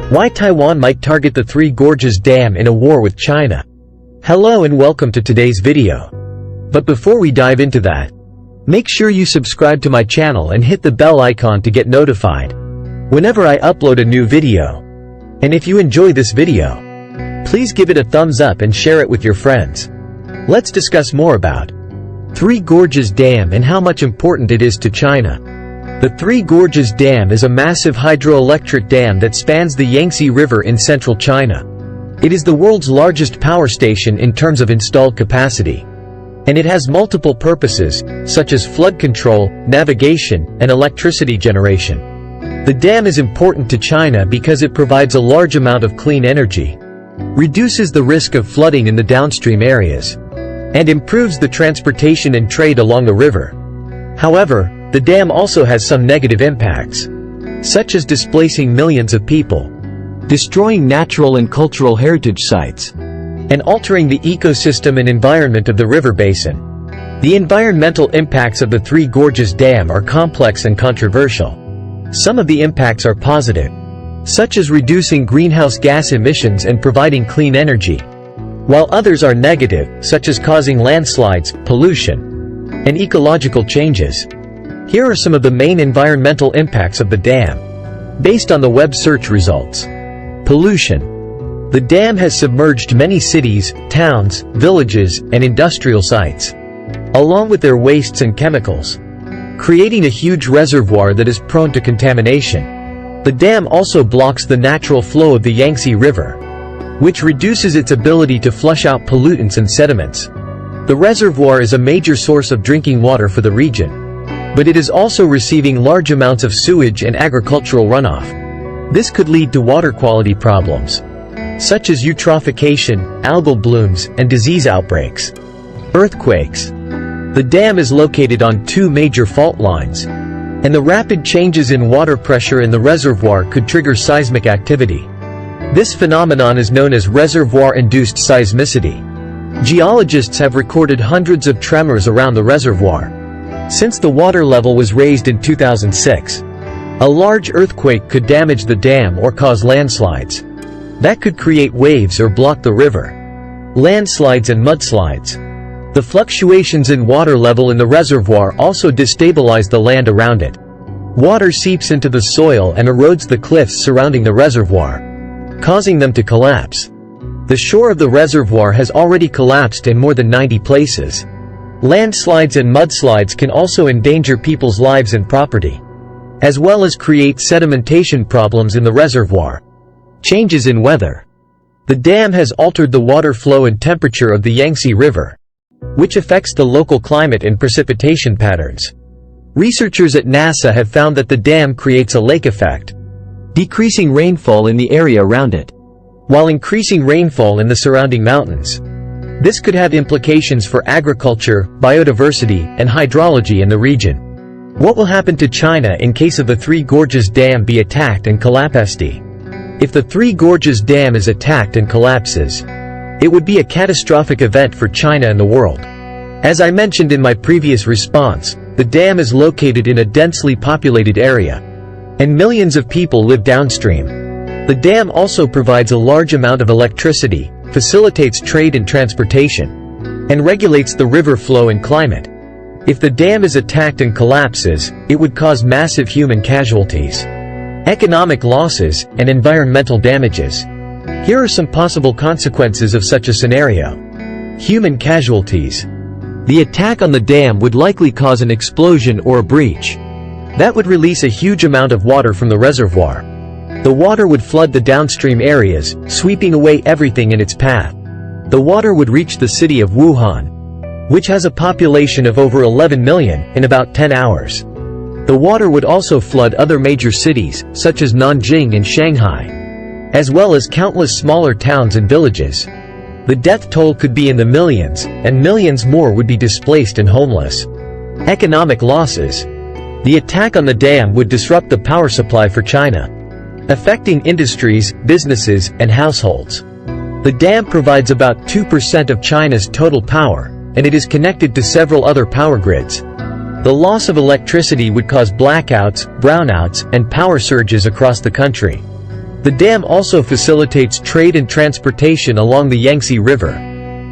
Why Taiwan might target the Three Gorges Dam in a war with China. Hello and welcome to today's video. But before we dive into that, make sure you subscribe to my channel and hit the bell icon to get notified whenever I upload a new video. And if you enjoy this video, please give it a thumbs up and share it with your friends. Let's discuss more about Three Gorges Dam and how much important it is to China. The Three Gorges Dam is a massive hydroelectric dam that spans the Yangtze River in central China. It is the world's largest power station in terms of installed capacity, and it has multiple purposes, such as flood control, navigation, and electricity generation. The dam is important to China because it provides a large amount of clean energy, reduces the risk of flooding in the downstream areas, and improves the transportation and trade along the river. However, the dam also has some negative impacts, such as displacing millions of people, destroying natural and cultural heritage sites, and altering the ecosystem and environment of the river basin. The environmental impacts of the Three Gorges Dam are complex and controversial. Some of the impacts are positive, such as reducing greenhouse gas emissions and providing clean energy, while others are negative, such as causing landslides, pollution, and ecological changes. Here are some of the main environmental impacts of the dam, based on the web search results. Pollution. The dam has submerged many cities, towns, villages, and industrial sites, along with their wastes and chemicals, creating a huge reservoir that is prone to contamination. The dam also blocks the natural flow of the Yangtze River, which reduces its ability to flush out pollutants and sediments. The reservoir is a major source of drinking water for the region, but it is also receiving large amounts of sewage and agricultural runoff. This could lead to water quality problems, such as eutrophication, algal blooms, and disease outbreaks. Earthquakes. The dam is located on two major fault lines, and the rapid changes in water pressure in the reservoir could trigger seismic activity. This phenomenon is known as reservoir-induced seismicity. Geologists have recorded hundreds of tremors around the reservoir since the water level was raised in 2006. A large earthquake could damage the dam or cause landslides that could create waves or block the river. Landslides and mudslides. The fluctuations in water level in the reservoir also destabilize the land around it. Water seeps into the soil and erodes the cliffs surrounding the reservoir, causing them to collapse. The shore of the reservoir has already collapsed in more than 90 places. Landslides and mudslides can also endanger people's lives and property, as well as create sedimentation problems in the reservoir. Changes in weather. The dam has altered the water flow and temperature of the Yangtze River, which affects the local climate and precipitation patterns. Researchers at NASA have found that the dam creates a lake effect, decreasing rainfall in the area around it, while increasing rainfall in the surrounding mountains. This could have implications for agriculture, biodiversity, and hydrology in the region. What will happen to China in case of the Three Gorges Dam be attacked and collapsed? If the Three Gorges Dam is attacked and collapses, it would be a catastrophic event for China and the world. As I mentioned in my previous response, the dam is located in a densely populated area, and millions of people live downstream. The dam also provides a large amount of electricity, facilitates trade and transportation, and regulates the river flow and climate. If the dam is attacked and collapses, it would cause massive human casualties, economic losses, and environmental damages. Here are some possible consequences of such a scenario. Human casualties. The attack on the dam would likely cause an explosion or a breach that would release a huge amount of water from the reservoir. The water would flood the downstream areas, sweeping away everything in its path. The water would reach the city of Wuhan, which has a population of over 11 million, in about 10 hours. The water would also flood other major cities, such as Nanjing and Shanghai, as well as countless smaller towns and villages. The death toll could be in the millions, and millions more would be displaced and homeless. Economic losses. The attack on the dam would disrupt the power supply for China, affecting industries, businesses, and households. The dam provides about 2% of China's total power, and it is connected to several other power grids. The loss of electricity would cause blackouts, brownouts, and power surges across the country. The dam also facilitates trade and transportation along the Yangtze River,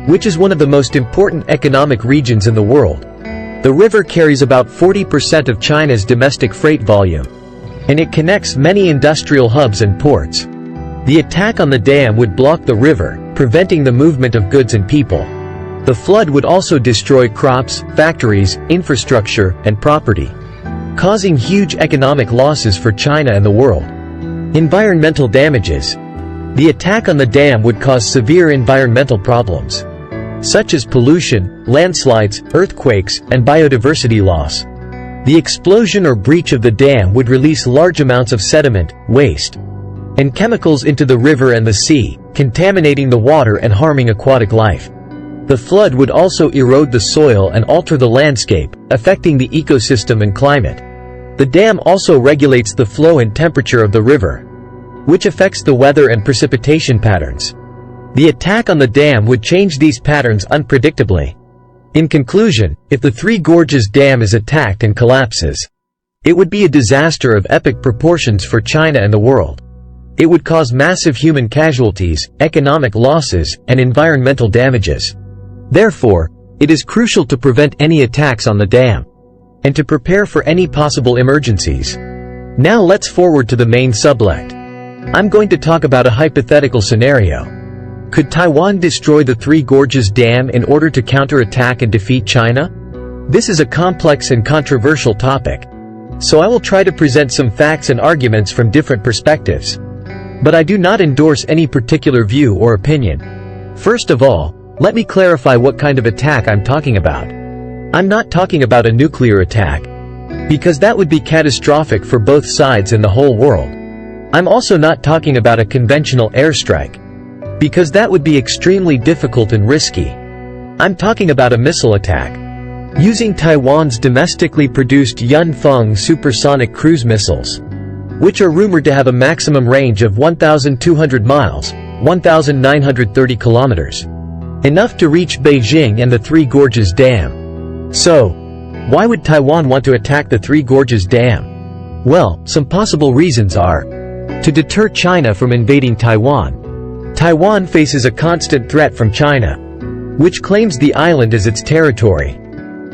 which is one of the most important economic regions in the world. The river carries about 40% of China's domestic freight volume, and it connects many industrial hubs and ports. The attack on the dam would block the river, preventing the movement of goods and people. The flood would also destroy crops, factories, infrastructure, and property, causing huge economic losses for China and the world. Environmental damages. The attack on the dam would cause severe environmental problems, such as pollution, landslides, earthquakes, and biodiversity loss. The explosion or breach of the dam would release large amounts of sediment, waste, and chemicals into the river and the sea, contaminating the water and harming aquatic life. The flood would also erode the soil and alter the landscape, affecting the ecosystem and climate. The dam also regulates the flow and temperature of the river, which affects the weather and precipitation patterns. The attack on the dam would change these patterns unpredictably. In conclusion, if the Three Gorges Dam is attacked and collapses, it would be a disaster of epic proportions for China and the world. It would cause massive human casualties, economic losses, and environmental damages. Therefore, it is crucial to prevent any attacks on the dam, and to prepare for any possible emergencies. Now let's forward to the main subject. I'm going to talk about a hypothetical scenario. Could Taiwan destroy the Three Gorges Dam in order to counterattack and defeat China? This is a complex and controversial topic, so I will try to present some facts and arguments from different perspectives. But I do not endorse any particular view or opinion. First of all, let me clarify what kind of attack I'm talking about. I'm not talking about a nuclear attack, because that would be catastrophic for both sides and the whole world. I'm also not talking about a conventional airstrike, because that would be extremely difficult and risky. I'm talking about a missile attack, using Taiwan's domestically produced Yunfeng supersonic cruise missiles, which are rumored to have a maximum range of 1,200 miles, 1,930 kilometers. Enough to reach Beijing and the Three Gorges Dam. So, why would Taiwan want to attack the Three Gorges Dam? Well, some possible reasons are: to deter China from invading Taiwan. Taiwan faces a constant threat from China, which claims the island as its territory,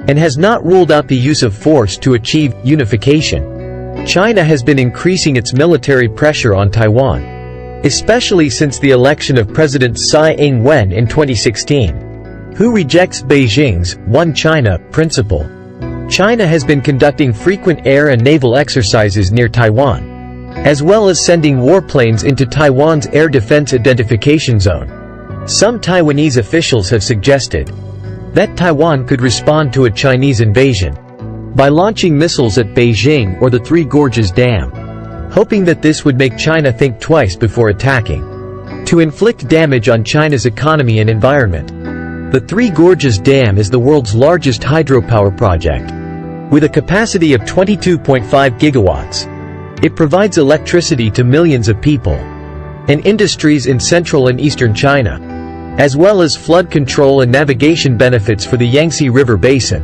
and has not ruled out the use of force to achieve unification. China has been increasing its military pressure on Taiwan, especially since the election of President Tsai Ing-wen in 2016, who rejects Beijing's One China principle. China has been conducting frequent air and naval exercises near Taiwan, as well as sending warplanes into Taiwan's Air Defense Identification Zone. Some Taiwanese officials have suggested that Taiwan could respond to a Chinese invasion by launching missiles at Beijing or the Three Gorges Dam, hoping that this would make China think twice before attacking, to inflict damage on China's economy and environment. The Three Gorges Dam is the world's largest hydropower project, with a capacity of 22.5 gigawatts. It provides electricity to millions of people and industries in central and eastern China, as well as flood control and navigation benefits for the Yangtze River basin.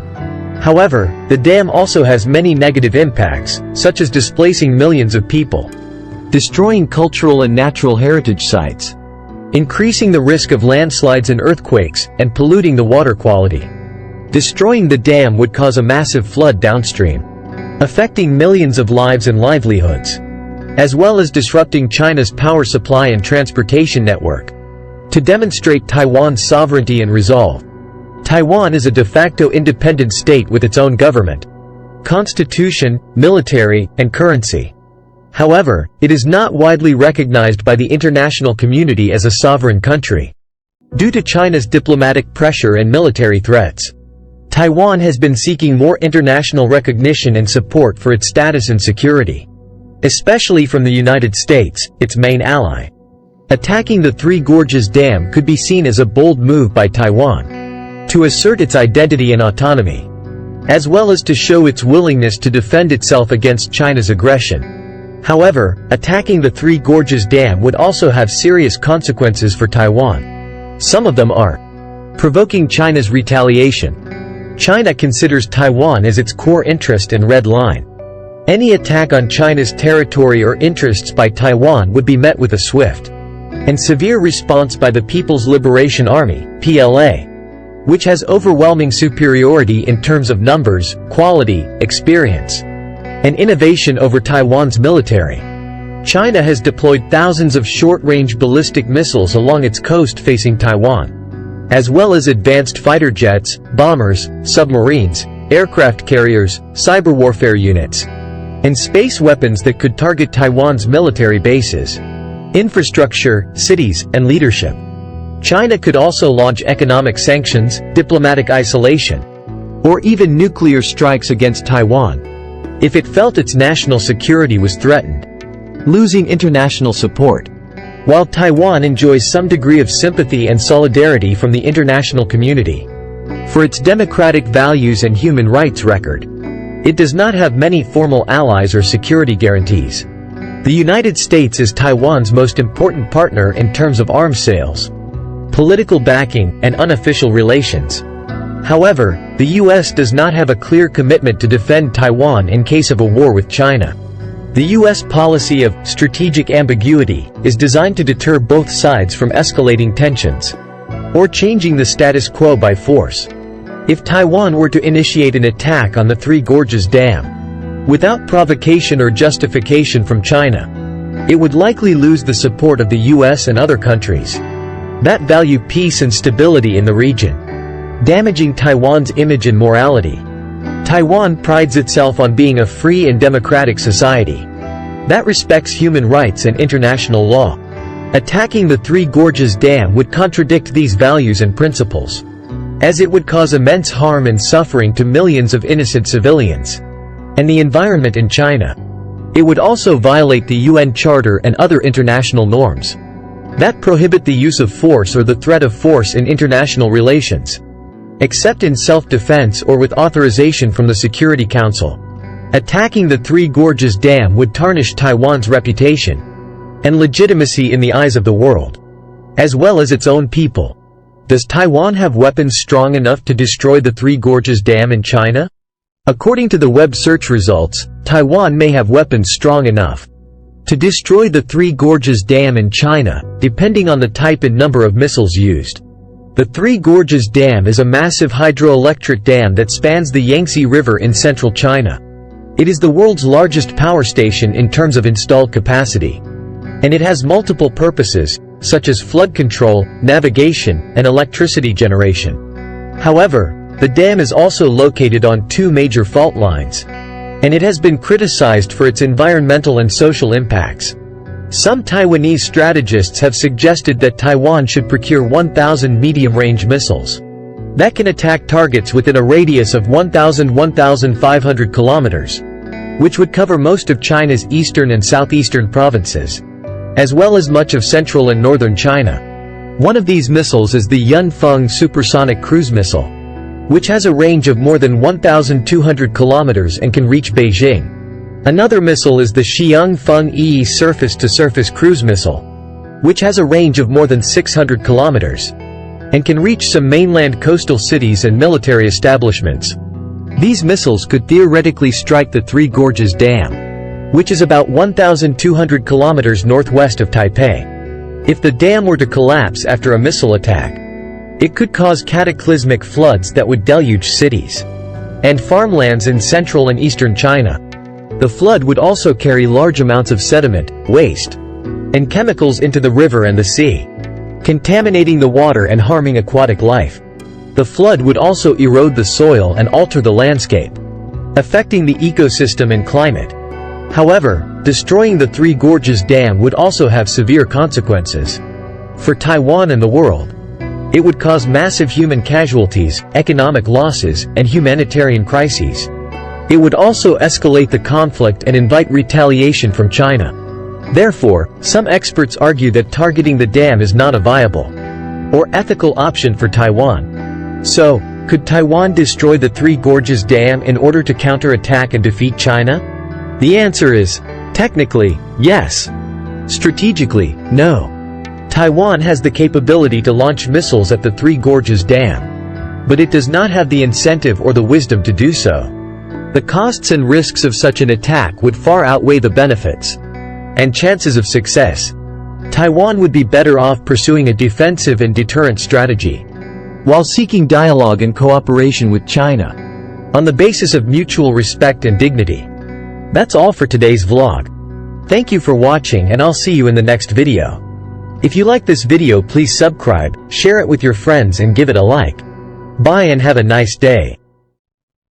However, the dam also has many negative impacts, such as displacing millions of people, destroying cultural and natural heritage sites, increasing the risk of landslides and earthquakes, and polluting the water quality. Destroying the dam would cause a massive flood downstream, affecting millions of lives and livelihoods, as well as disrupting China's power supply and transportation network. To demonstrate Taiwan's sovereignty and resolve, Taiwan is a de facto independent state with its own government, constitution, military, and currency. However, it is not widely recognized by the international community as a sovereign country, due to China's diplomatic pressure and military threats. Taiwan has been seeking more international recognition and support for its status and security, especially from the United States, its main ally. Attacking the Three Gorges Dam could be seen as a bold move by Taiwan to assert its identity and autonomy, as well as to show its willingness to defend itself against China's aggression. However, attacking the Three Gorges Dam would also have serious consequences for Taiwan. Some of them are: provoking China's retaliation. China considers Taiwan as its core interest and red line. Any attack on China's territory or interests by Taiwan would be met with a swift and severe response by the People's Liberation Army, PLA, which has overwhelming superiority in terms of numbers, quality, experience, and innovation over Taiwan's military. China has deployed thousands of short-range ballistic missiles along its coast facing Taiwan, as well as advanced fighter jets, bombers, submarines, aircraft carriers, cyber warfare units, and space weapons that could target Taiwan's military bases, infrastructure, cities, and leadership. China could also launch economic sanctions, diplomatic isolation, or even nuclear strikes against Taiwan if it felt its national security was threatened, losing international support. While Taiwan enjoys some degree of sympathy and solidarity from the international community for its democratic values and human rights record, it does not have many formal allies or security guarantees. The United States is Taiwan's most important partner in terms of arms sales, political backing, and unofficial relations. However, the U.S. does not have a clear commitment to defend Taiwan in case of a war with China. The U.S. policy of strategic ambiguity is designed to deter both sides from escalating tensions or changing the status quo by force. If Taiwan were to initiate an attack on the Three Gorges Dam without provocation or justification from China, it would likely lose the support of the U.S. and other countries that value peace and stability in the region, damaging Taiwan's image and morality. Taiwan prides itself on being a free and democratic society that respects human rights and international law. Attacking the Three Gorges Dam would contradict these values and principles, as it would cause immense harm and suffering to millions of innocent civilians and the environment in China. It would also violate the UN Charter and other international norms that prohibit the use of force or the threat of force in international relations, except in self-defense or with authorization from the Security Council. Attacking the Three Gorges Dam would tarnish Taiwan's reputation and legitimacy in the eyes of the world, as well as its own people. Does Taiwan have weapons strong enough to destroy the Three Gorges Dam in China? According to the web search results, Taiwan may have weapons strong enough to destroy the Three Gorges Dam in China, depending on the type and number of missiles used. The Three Gorges Dam is a massive hydroelectric dam that spans the Yangtze River in central China. It is the world's largest power station in terms of installed capacity, and it has multiple purposes, such as flood control, navigation, and electricity generation. However, the dam is also located on two major fault lines, and it has been criticized for its environmental and social impacts. Some Taiwanese strategists have suggested that Taiwan should procure 1,000 medium-range missiles that can attack targets within a radius of 1,500 kilometers, which would cover most of China's eastern and southeastern provinces, as well as much of central and northern China. One of these missiles is the Yunfeng supersonic cruise missile, which has a range of more than 1,200 kilometers and can reach Beijing. Another missile is the Xiangfeng-E surface-to-surface cruise missile, which has a range of more than 600 kilometers and can reach some mainland coastal cities and military establishments. These missiles could theoretically strike the Three Gorges Dam, which is about 1,200 kilometers northwest of Taipei. If the dam were to collapse after a missile attack, it could cause cataclysmic floods that would deluge cities and farmlands in central and eastern China. The flood would also carry large amounts of sediment, waste, and chemicals into the river and the sea, contaminating the water and harming aquatic life. The flood would also erode the soil and alter the landscape, affecting the ecosystem and climate. However, destroying the Three Gorges Dam would also have severe consequences for Taiwan and the world. It would cause massive human casualties, economic losses, and humanitarian crises. It would also escalate the conflict and invite retaliation from China. Therefore, some experts argue that targeting the dam is not a viable or ethical option for Taiwan. So, could Taiwan destroy the Three Gorges Dam in order to counterattack and defeat China? The answer is, technically, yes. Strategically, no. Taiwan has the capability to launch missiles at the Three Gorges Dam, but it does not have the incentive or the wisdom to do so. The costs and risks of such an attack would far outweigh the benefits and chances of success. Taiwan would be better off pursuing a defensive and deterrent strategy, while seeking dialogue and cooperation with China, on the basis of mutual respect and dignity. That's all for today's vlog. Thank you for watching, and I'll see you in the next video. If you like this video, please subscribe, share it with your friends and give it a like. Bye and have a nice day.